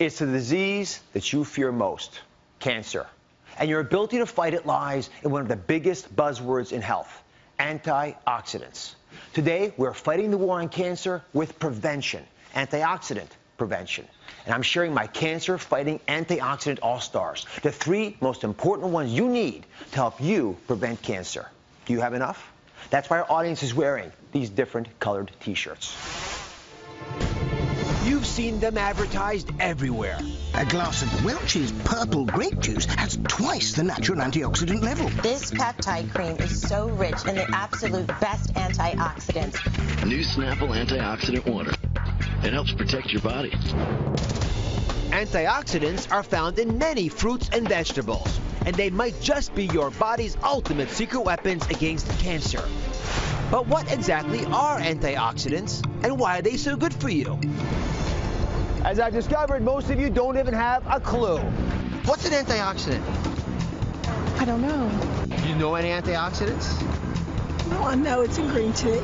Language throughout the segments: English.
It's the disease that you fear most, cancer. And your ability to fight it lies in one of the biggest buzzwords in health, antioxidants. Today, we're fighting the war on cancer with prevention, antioxidant prevention. And I'm sharing my cancer-fighting antioxidant all-stars, the 3 most important ones you need to help you prevent cancer. Do you have enough? That's why our audience is wearing these different colored T-shirts. You've seen them advertised everywhere. A glass of Welch's purple grape juice has twice the natural antioxidant level. This peptide cream is so rich in the absolute best antioxidants. New Snapple Antioxidant Water. It helps protect your body. Antioxidants are found in many fruits and vegetables, and they might just be your body's ultimate secret weapons against cancer. But what exactly are antioxidants, and why are they so good for you? As I've discovered, most of you don't even have a clue. What's an antioxidant? I don't know. Do you know any antioxidants? No, I know it's in green tea.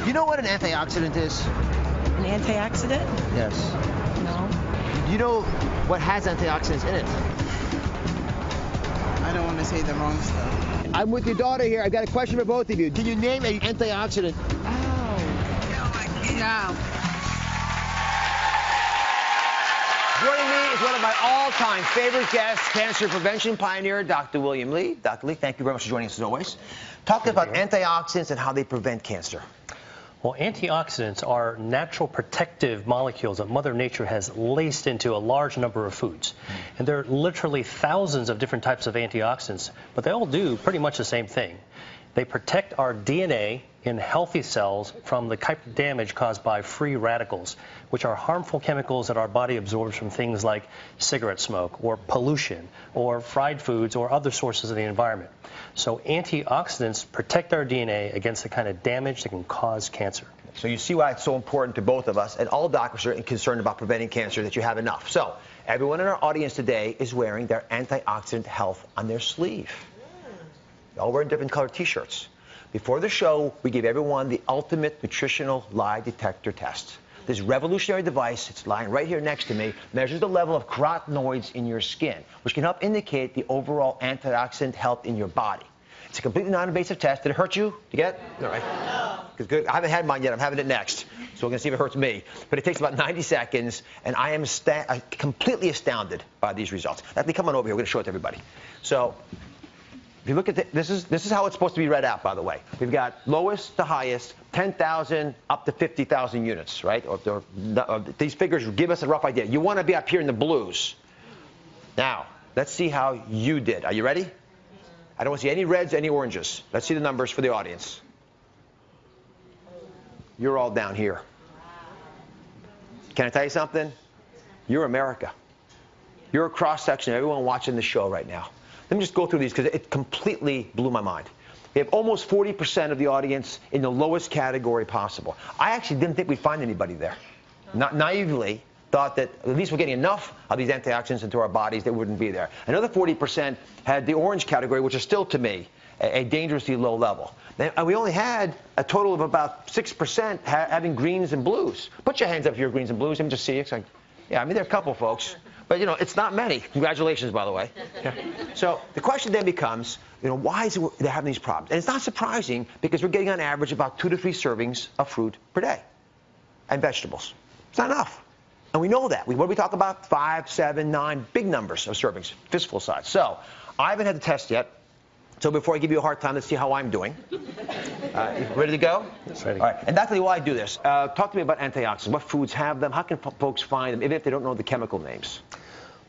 You know what an antioxidant is? An antioxidant? Yes. No. Do you know what has antioxidants in it? I don't want to say the wrong stuff. I'm with your daughter here. I've got a question for both of you. Can you name an antioxidant? Oh. No. Joining me is one of my all-time favorite guests, cancer prevention pioneer, Dr. William Li. Dr. Li, thank you very much for joining us as always. Talk about antioxidants and how they prevent cancer. Well, antioxidants are natural protective molecules that Mother Nature has laced into a large number of foods. And there are literally thousands of different types of antioxidants, but they all do pretty much the same thing. They protect our DNA in healthy cells from the type of damage caused by free radicals, which are harmful chemicals that our body absorbs from things like cigarette smoke or pollution or fried foods or other sources of the environment. So antioxidants protect our DNA against the kind of damage that can cause cancer. So you see why it's so important to both of us, and all doctors are concerned about preventing cancer, that you have enough. So everyone in our audience today is wearing their antioxidant health on their sleeve. They're all wearing different colored T-shirts. Before the show, we gave everyone the ultimate nutritional lie detector test. This revolutionary device, it's lying right here next to me, measures the level of carotenoids in your skin, which can help indicate the overall antioxidant health in your body. It's a completely non-invasive test. Did it hurt you? Did you get it? All right. No. Good. I haven't had mine yet. I'm having it next. So we're going to see if it hurts me. But it takes about 90 seconds, and I am completely astounded by these results. Let me come on over here. We're going to show it to everybody. So if you look at this is how it's supposed to be read out, by the way. We've got lowest to highest, 10,000 up to 50,000 units, right? These figures give us a rough idea. You want to be up here in the blues. Now, let's see how you did. Are you ready? I don't want to see any reds, any oranges. Let's see the numbers for the audience. You're all down here. Can I tell you something? You're America. You're a cross-section of everyone watching the show right now. Let me just go through these because it completely blew my mind. We have almost 40% of the audience in the lowest category possible. I actually didn't think we'd find anybody there. Not naively thought that at least we're getting enough of these antioxidants into our bodies that wouldn't be there. Another 40% had the orange category, which is still, to me, a dangerously low level. And we only had a total of about 6% having greens and blues. Put your hands up if you're greens and blues. Let me just see. It's like, yeah, I mean, there are a couple folks. But, you know, it's not many. Congratulations, by the way. Yeah. So the question then becomes, you know, why is it they're having these problems? And it's not surprising because we're getting on average about 2 to 3 servings of fruit per day and vegetables. It's not enough. And we know that. What do we talk about? 5, 7, 9, big numbers of servings, fistful size. So I haven't had the test yet. So before I give you a hard time, let's see how I'm doing. Ready to go? Yes, ready. All right. And that's really why I do this. Talk to me about antioxidants. What foods have them? How can folks find them, even if they don't know the chemical names?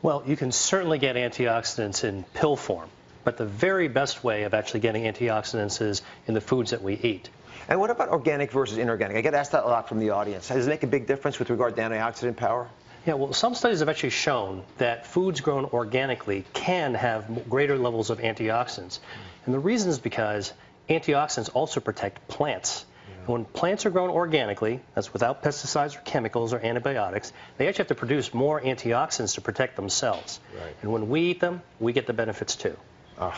Well, you can certainly get antioxidants in pill form, but the very best way of actually getting antioxidants is in the foods that we eat. And what about organic versus inorganic? I get asked that a lot from the audience. Does it make a big difference with regard to antioxidant power? Yeah, well, some studies have actually shown that foods grown organically can have greater levels of antioxidants. And the reason is because antioxidants also protect plants. And when plants are grown organically, that's without pesticides or chemicals or antibiotics, they actually have to produce more antioxidants to protect themselves. Right. And when we eat them, we get the benefits too. Does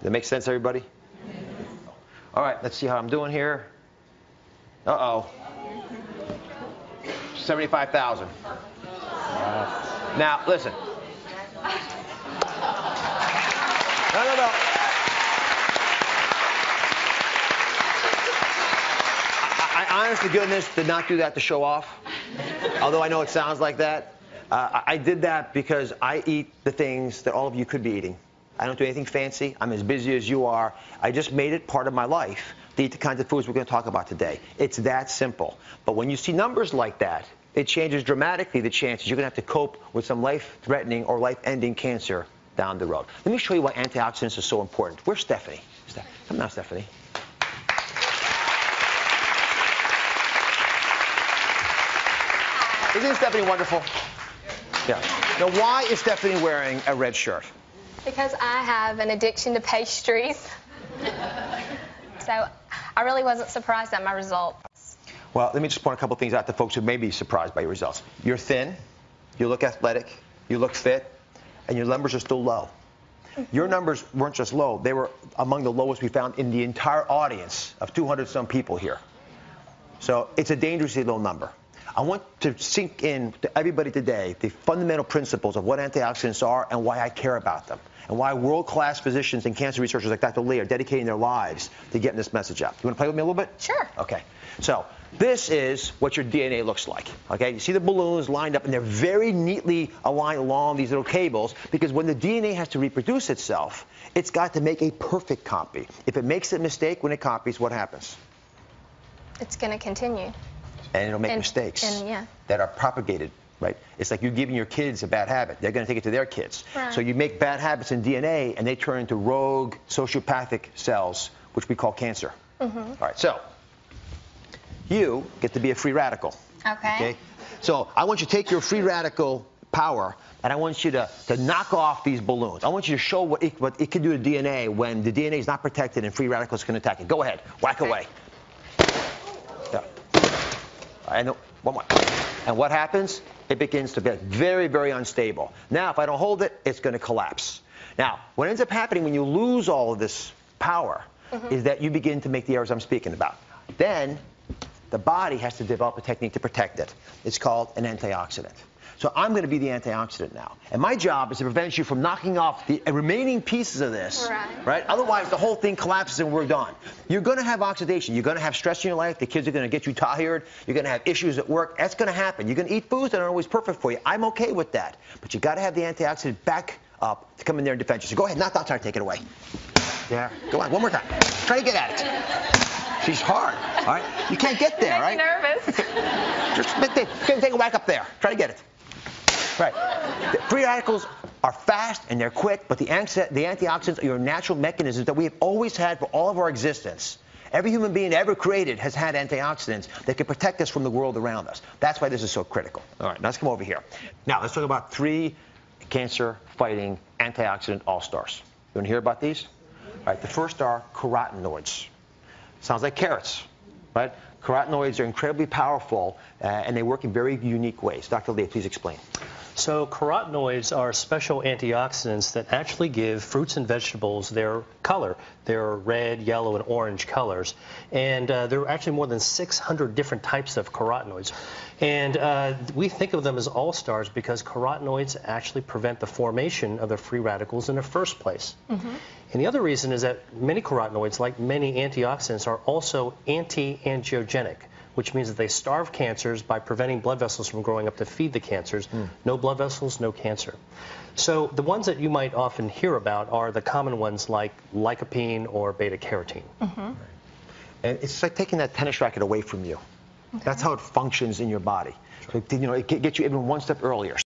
that make sense, everybody? All right, let's see how I'm doing here. Uh-oh. 75,000. Now, listen. No. I honest to goodness did not do that to show off, although I know it sounds like that. I did that because I eat the things that all of you could be eating. I don't do anything fancy. I'm as busy as you are. I just made it part of my life to eat the kinds of foods we're going to talk about today. It's that simple. But when you see numbers like that, it changes dramatically the chances you're going to have to cope with some life-threatening or life-ending cancer down the road. Let me show you why antioxidants are so important. Where's Stephanie? Come now, Stephanie. Isn't Stephanie wonderful? Yeah. Now, why is Stephanie wearing a red shirt? Because I have an addiction to pastries. So I really wasn't surprised at my results. Well, let me just point a couple things out to folks who may be surprised by your results. You're thin, you look athletic, you look fit, and your numbers are still low. Your numbers weren't just low, they were among the lowest we found in the entire audience of 200-some people here. So it's a dangerously low number. I want to sink in to everybody today the fundamental principles of what antioxidants are and why I care about them, and why world-class physicians and cancer researchers like Dr. Lee are dedicating their lives to getting this message out. You want to play with me a little bit? Sure. Okay. So this is what your DNA looks like. Okay. You see the balloons lined up, and they're very neatly aligned along these little cables, because when the DNA has to reproduce itself, it's got to make a perfect copy. If it makes a mistake when it copies, what happens? It's going to continue. And it'll make mistakes that are propagated, right? It's like you giving your kids a bad habit. They're going to take it to their kids. Right. So you make bad habits in DNA, and they turn into rogue sociopathic cells, which we call cancer. All right, so you get to be a free radical. Okay. So I want you to take your free radical power, and I want you to knock off these balloons. I want you to show what it can do to DNA when the DNA is not protected and free radicals can attack it. Go ahead. Whack away. Yeah. And one more. And what happens? It begins to get very, very unstable. Now, if I don't hold it, it's going to collapse. Now, what ends up happening when you lose all of this power is that you begin to make the errors I'm speaking about. Then the body has to develop a technique to protect it. It's called an antioxidant. So I'm going to be the antioxidant now. And my job is to prevent you from knocking off the remaining pieces of this. Right? Otherwise, the whole thing collapses and we're done. You're going to have oxidation. You're going to have stress in your life. The kids are going to get you tired. You're going to have issues at work. That's going to happen. You're going to eat foods that aren't always perfect for you. I'm okay with that. But you got to have the antioxidant back up to come in there and defend you. So go ahead. Not try to take it away. There. Go on. One more time. Try to get at it. She's hard. All right? You can't get there, right? Nervous. Just take a whack up there. Try to get it. Right. The free radicals are fast and they're quick, but the antioxidants are your natural mechanisms that we have always had for all of our existence. Every human being ever created has had antioxidants that can protect us from the world around us. That's why this is so critical. All right, now let's come over here. Now, let's talk about 3 cancer-fighting antioxidant all-stars. You want to hear about these? All right, the first are carotenoids. Sounds like carrots, right? Carotenoids are incredibly powerful, and they work in very unique ways. Dr. Lee, please explain. So carotenoids are special antioxidants that actually give fruits and vegetables their color. They're red, yellow, and orange colors. And there are actually more than 600 different types of carotenoids. And we think of them as all-stars because carotenoids actually prevent the formation of the free radicals in the first place. And the other reason is that many carotenoids, like many antioxidants, are also anti-angiogenic, which means that they starve cancers by preventing blood vessels from growing up to feed the cancers. No blood vessels, no cancer. So the ones that you might often hear about are the common ones like lycopene or beta-carotene. And it's like taking that tennis racket away from you. That's how it functions in your body. So, it gets you even one step earlier.